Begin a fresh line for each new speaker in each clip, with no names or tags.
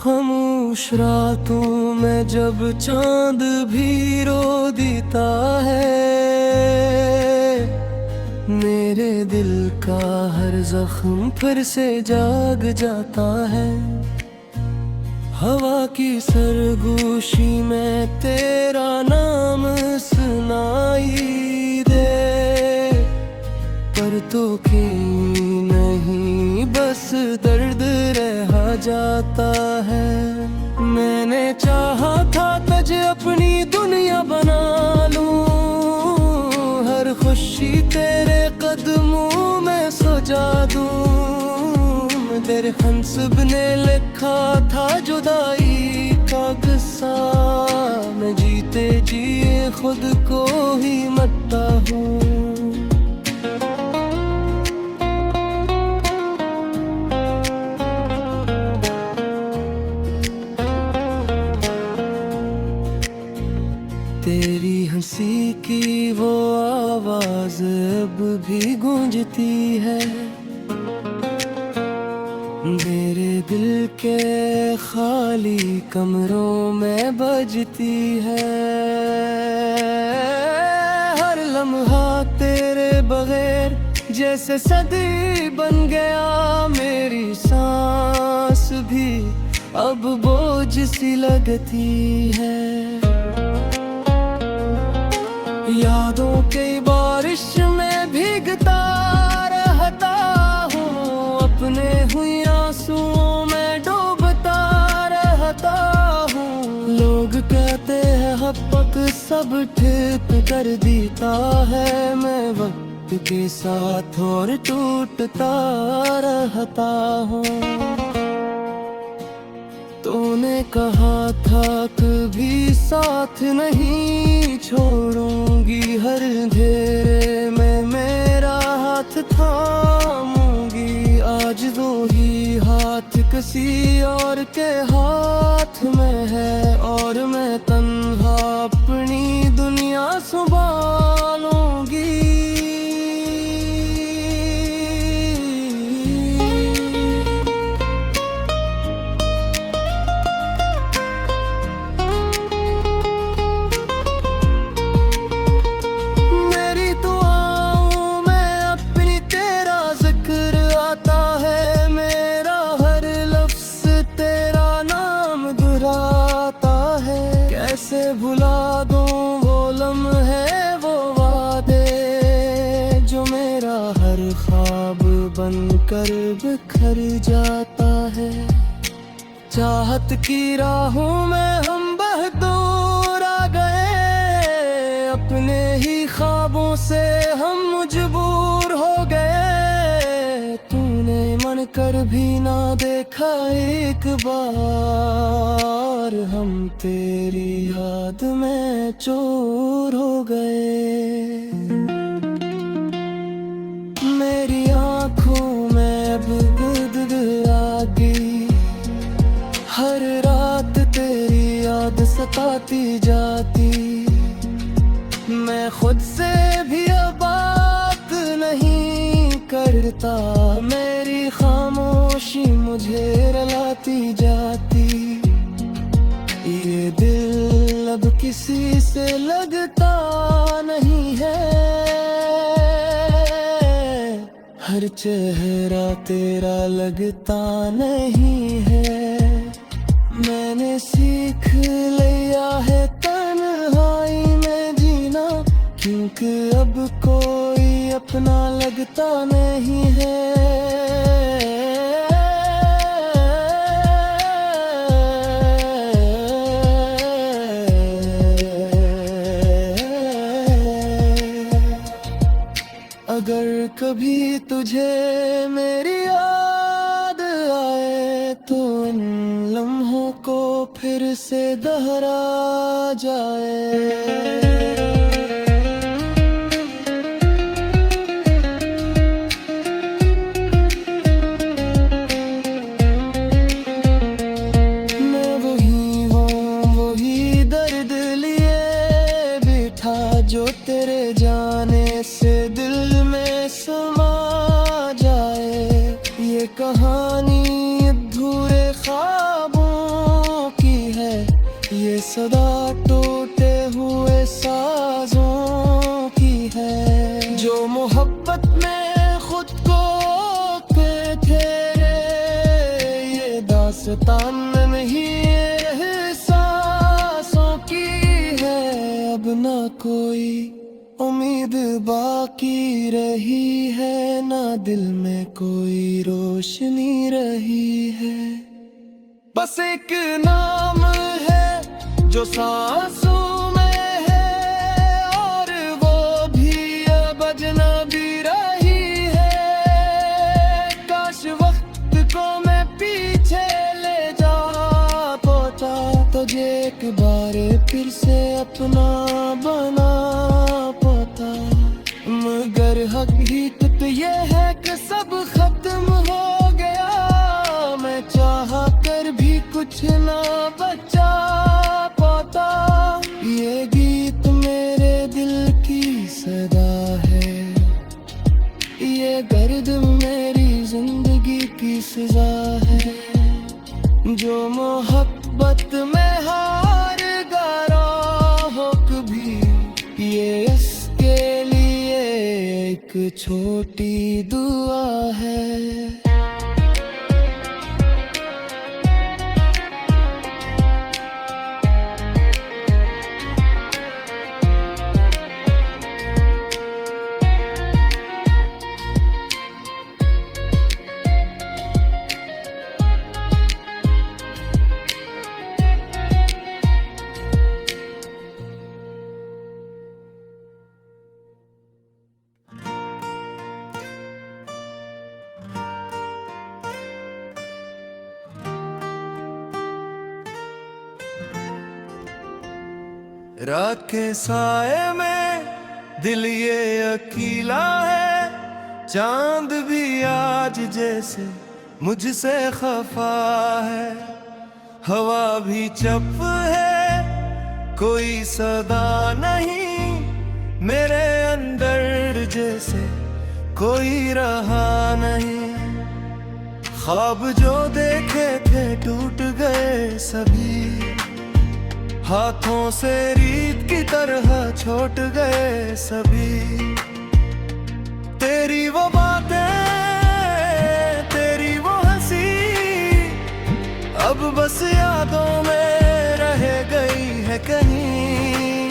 खामोश रातों में जब चांद भी रो देता है, मेरे दिल का हर जख्म फिर से जाग जाता है। हवा की सरगोशी में तेरा नाम सुनाई दे, पर तो कहीं नहीं बस दर्द रह जाता है। मैंने चाहा था तुझे अपनी दुनिया बना लूं, हर खुशी तेरे कदमों में सजा दूं। तेरे हंसब ने लिखा था जुदाई का किस्सा, मैं जीते जिए खुद को ही मरता हूँ। तेरी हंसी की वो आवाज अब भी गूंजती है, मेरे दिल के खाली कमरों में बजती है। हर लम्हा तेरे बगैर जैसे सदी बन गया, मेरी सांस भी अब बोझ सी लगती है। यादों की बारिश में भीगता रहता हूँ, अपने हुई आंसुओं में डूबता रहता हूँ। लोग कहते हैं हपक सब ठीक कर देता है, मैं वक्त के साथ और टूटता रहता हूँ। तूने कहा था कभी साथ नहीं छोड़ूंगी, हर अंधेरे में मेरा हाथ थामूंगी। आज दो ही हाथ किसी और के हाथ में है, और मैं तन्हा अपनी दुनिया संभालूंगी। कैसे भुला दूं वो लम्हे वो वादे, जो मेरा हर ख्वाब बनकर बिखर जाता है। चाहत की राहों में हम बहदूर आ गए, अपने ही ख्वाबों से हम मजबूर हो गए। तूने मन कर भी ना देखा एक बार, हम तेरी याद में चोर हो गए। मेरी आँखों में अब गुदगुद आ गई, हर रात तेरी याद सताती जाती। मैं खुद से भी अब बात नहीं करता, मेरी खामोशी मुझे रुलाती जाती। ये दिल अब किसी से लगता नहीं है, हर चेहरा तेरा लगता नहीं है। मैंने सीख लिया है तन्हाई में जीना, क्योंकि अब कोई अपना लगता नहीं है। अगर कभी तुझे मेरी याद आए, तो इन लम्हों को फिर से दोहरा जाए। जो तेरे जाने से दिल में समा जाए, ये कहानी अधूरे ख्वाबों दास्तान नहीं ये सांसों की है। अब ना कोई उम्मीद बाकी रही है, ना दिल में कोई रोशनी रही है। बस एक नाम है जो सांसों में है, और वो भी अब अजनबी रही है। काश वक्त को मैं पीछे ले जा पाता, तुझे एक बार फिर से अपना बना पाता। मगर हकीकत ये है कि सब खत्म हो गया, मैं चाह कर भी कुछ ना बचा पाता। ये गीत मेरे दिल की सदा है, ये दर्द मेरी जिंदगी की सजा है। जो मोहब्बत में हार गया हो कभी, ये इसके लिए एक छोटी दुआ है। रात के साए में दिल ये अकेला है, चांद भी आज जैसे मुझसे खफा है। हवा भी चुप है, कोई सदा नहीं, मेरे अंदर जैसे कोई रहा नहीं। ख्वाब जो देखे थे टूट गए सभी, हाथों से रीत की तरह छोट गए सभी। तेरी वो बातें, तेरी वो हंसी, अब बस यादों में रह गई है कहीं।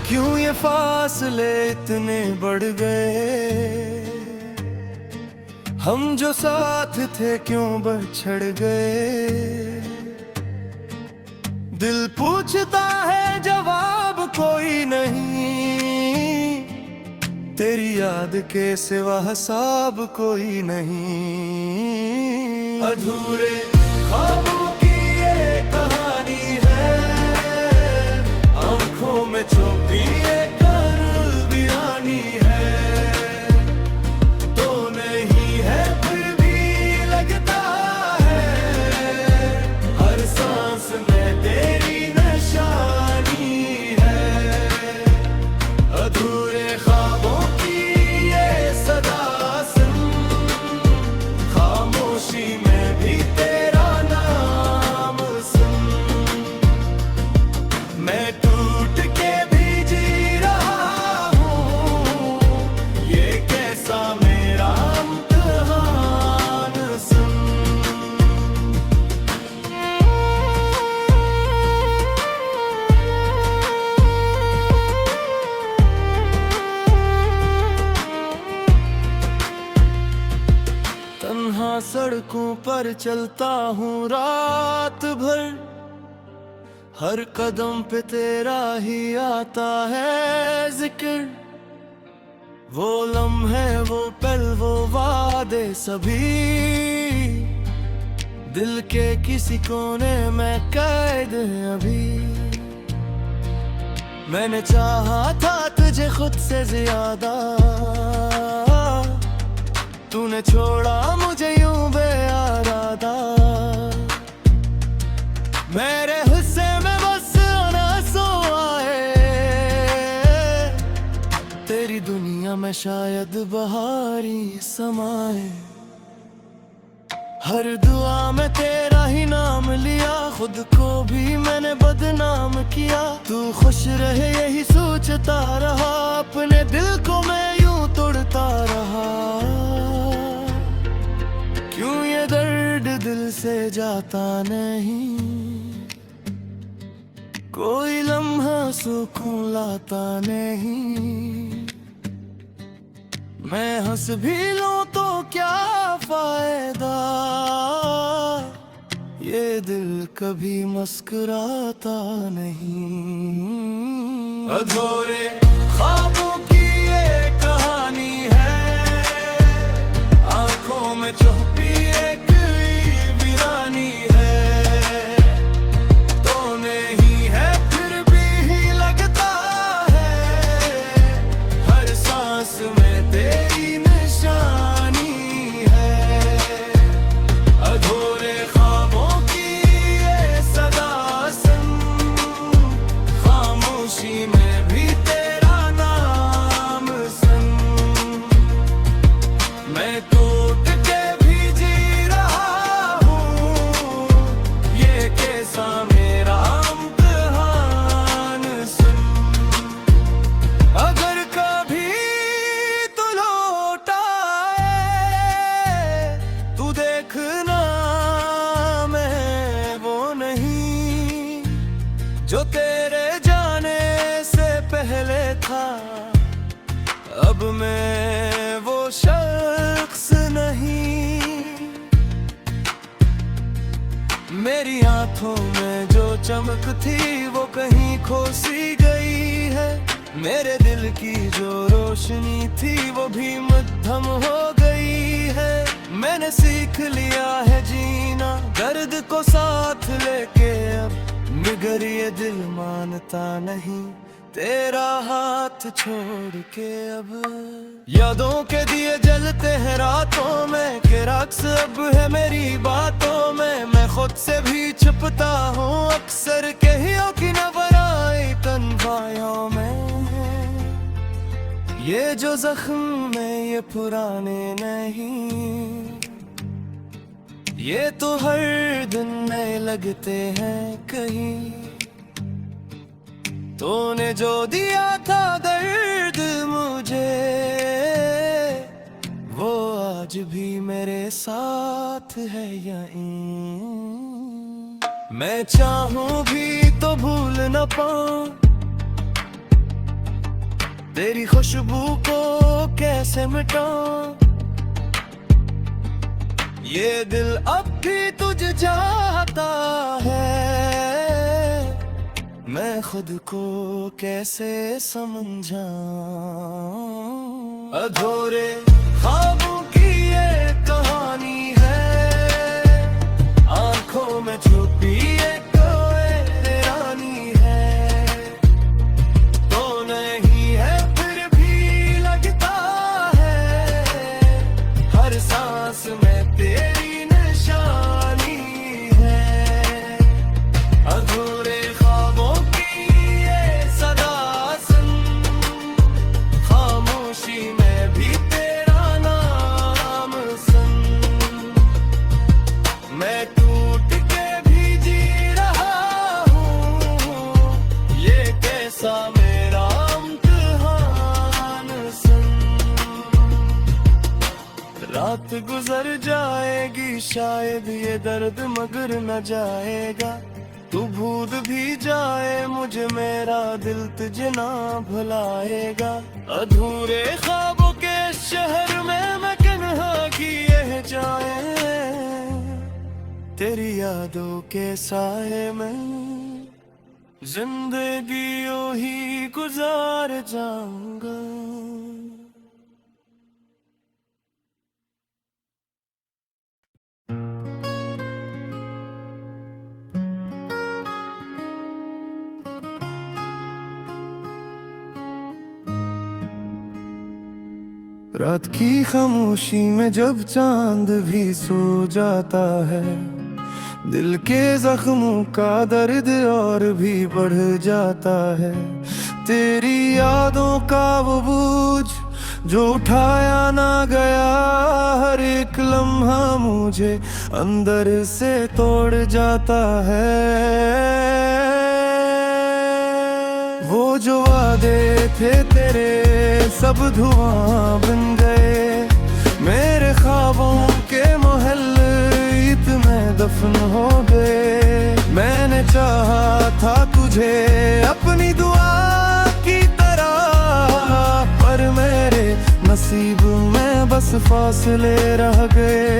क्यों ये फासले इतने बढ़ गए, हम जो साथ थे क्यों बिछड़ गए। दिल पूछता है जवाब कोई नहीं, तेरी याद के सिवा हिसाब कोई नहीं। अधूरे ख्वाबों की ये कहानी है, आंखों में छुपी एक वीरानी है। तो नहीं है फिर भी लगता है, हर सांस में तेरी निशानी है। अधूरे ख्वाबों की ये सदा सुन, खामोशी में भी तेरा नाम सुन। मैं टूट के भी जी रहा हूँ, ये कैसा मेरा इम्तिहान सुन। तन्हा सड़कों पर चलता हूँ रात भर, हर कदम पे तेरा ही आता है जिक्र। वो लम्हे, वो पल, वो वादे सभी, दिल के किसी कोने में कैद है अभी। मैंने चाहा था तुझे खुद से ज्यादा, तूने छोड़ा मुझे यूं बेआरादा। मेरे हिस्से में बस आंसू आए, तेरी दुनिया में शायद बहारी समाए। हर दुआ में तेरा ही नाम लिया, खुद को भी मैंने बदनाम किया। तू खुश रहे यही सोचता रहा, अपने दिल को मैं यूं तोड़ता रहा। क्यों ये दर्द दिल से जाता नहीं, कोई लम्हा सुकून लाता नहीं। मैं हंस भी लूं तो क्या फायदा, ये दिल कभी मुस्कुराता नहीं। अधूरे ख्वाबों की ये कहानी है, आंखों में छुपी एक वीरानी है। तो नहीं है फिर भी लगता है, हर सांस में तेरी निशानी है। अधूरे ख्वाबों की ये सदा सुन, खामोशी में भी तेरा नाम सुन। मैं टूट के भी जी रहा हूँ, ये कैसा मेरा इम्तिहान सुन। अगर कभी तू लौट आए, तू देखना मैं वो नहीं जो तेरे जाने से पहले था। अब मैं वो शख्स नहीं, मेरी आंखों में जो चमक थी वो कहीं खो सी गई है। मेरे दिल की जो रोशनी थी वो भी मद्धम हो गई है। मैंने सीख लिया है जीना दर्द को साथ लेके, अब मगर ये दिल मानता नहीं तेरा हाथ छोड़ के। अब यादों के दिए जलते हैं रातों में, के रक्स अब है मेरी बातों में। मैं खुद से भी छुपता हूँ अक्सर, कहियों की नबराई तन्हाइयों में। ये जो जख्म में ये पुराने नहीं, ये तो हर दिन नए लगते हैं कहीं। तूने जो दिया था दर्द मुझे, वो आज भी मेरे साथ है यहीं। मैं चाहूं भी तो भूल न पाऊं तेरी खुशबू को कैसे मिटाऊं। ये दिल अब भी तुझ चाहता है, मैं खुद को कैसे समझाऊं। अधूरे ख्वाबों की ये कहानी है, आंखों में छुपी एक वीरानी है। तो नहीं है फिर भी लगता है, हर सांस में तेरी निशानी है। अधूरे ख्वाबों की ये सदा सुन, खामोशी में भी तेरा नाम सुन। मैं टूट के भी जी रहा हूँ, ये कैसा मेरा इम्तिहान सुन। रात गुजर जाएगी शायद ये दर्द मगर न जाएगा। तू भूल भी जाए मुझे मेरा दिल तुझे ना भुलाएगा। अधूरे ख्वाबों के शहर में मैं कन्हा किए जाए, तेरी यादों के साए में जिंदगी यूं ही गुजार जाऊंगा। रात की खामोशी में जब चांद भी सो जाता है, दिल के जख्मों का दर्द और भी बढ़ जाता है। तेरी यादों का वो बोझ जो उठाया ना गया, हर एक लम्हा मुझे अंदर से तोड़ जाता है। वो जो वादे थे तेरे सब धुआं बन गए, मेरे ख्वाबों के महल में दफन हो गए। मैंने चाहा था तुझे अपनी दुआ की तरह, पर मेरे नसीब में बस फासले रह गए।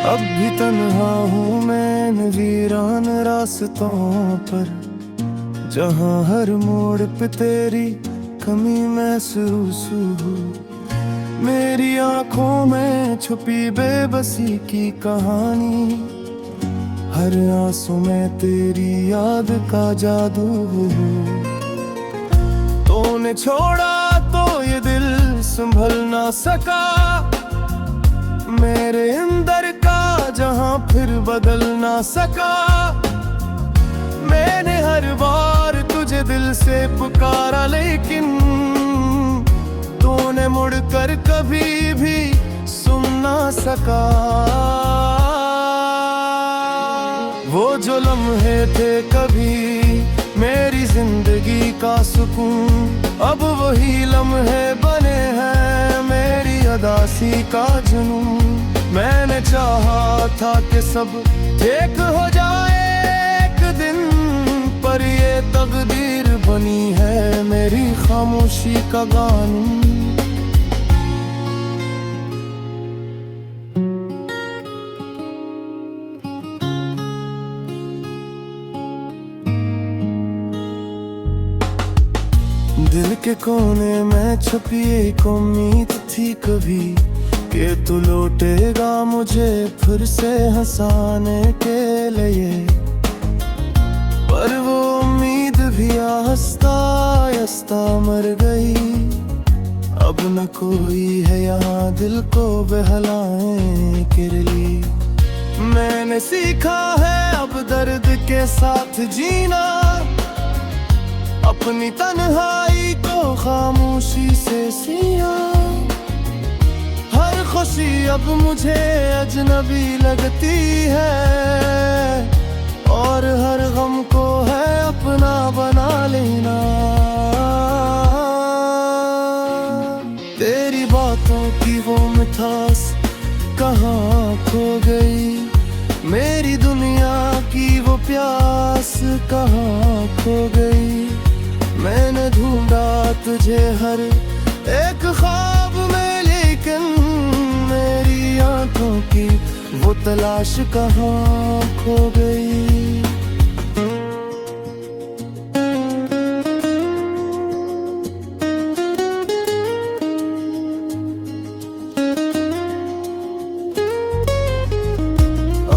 अब भी तन्हा हूँ मैं इन वीरान रास्तों पर, जहाँ हर मोड़ पे तेरी कमी महसूस हो। मेरी आंखों में छुपी बेबसी की कहानी, हर आंसू में तेरी याद का जादू हो। तूने छोड़ा तो ये दिल संभल ना सका, मेरे अंदर का जहां फिर बदल ना सका। मैंने हर बार तुझे दिल से पुकारा, लेकिन तूने मुड़कर कभी भी सुन ना सका। वो जो लम्हे थे कभी मेरी जिंदगी का सुकून, अब वही लम्हे बने हैं मेरी उदासी का जुनून। मैंने चाहा था कि सब ठीक हो जाए एक दिन, पर ये तकदीर बनी है मेरी खामोशी का गान। दिल के कोने में छुपी एक उम्मीद थी कभी, कि तू लौटेगा मुझे फिर से हंसाने के लिए। पर वो उम्मीद भी आहिस्ता आहिस्ता मर गई, अब न कोई है यहाँ दिल को बहलाने के लिए। मैंने सीखा है अब दर्द के साथ जीना, अपनी तन्हाई को खामोशी से सिया। हर खुशी अब मुझे अजनबी लगती है, और हर गम को है अपना बना लेना। तेरी बातों की वो मिठास कहाँ खो गई, मेरी दुनिया की वो प्यास कहाँ खो गई। मैंने ढूंढा तुझे हर एक ख्वाब में, लेकिन मेरी आंखों की वो तलाश कहाँ खो गई।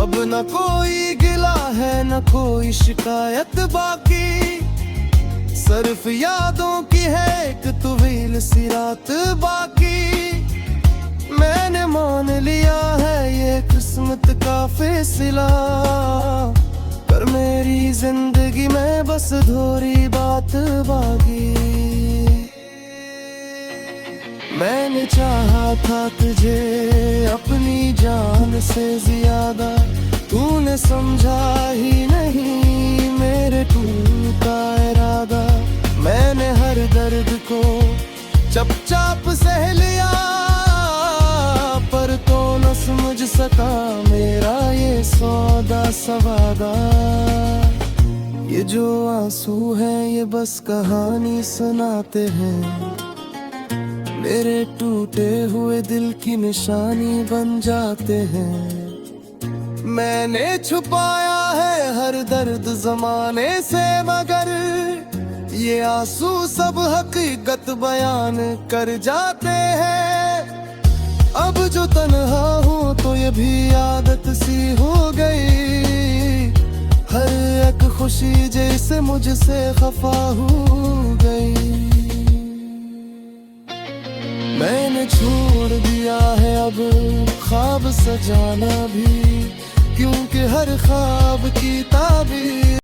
अब न कोई गिला है न कोई शिकायत बाकी, सिर्फ यादों की है एक तुवील सी रात बाकी। मैंने मान लिया है ये किस्मत का फैसला, पर मेरी जिंदगी में बस थोड़ी बात बाकी। मैंने चाहा था तुझे अपनी जान से ज्यादा, तूने समझा ही नहीं मेरे टूटा इरादा। मैंने हर दर्द को चुपचाप सह लिया, पर तो न समझ सका मेरा ये सौदा सवादा। ये जो आंसू हैं ये बस कहानी सुनाते हैं, मेरे टूटे हुए दिल की निशानी बन जाते हैं। मैंने छुपाया है हर दर्द जमाने से, मगर ये आंसू सब हकीकत बयान कर जाते हैं। अब जो तन्हा हूँ तो ये भी आदत सी हो गई, हर एक खुशी जैसे मुझसे खफा हो गई। मैंने छोड़ दिया है अब ख्वाब सजाना भी, क्योंकि हर ख्वाब की ताबीर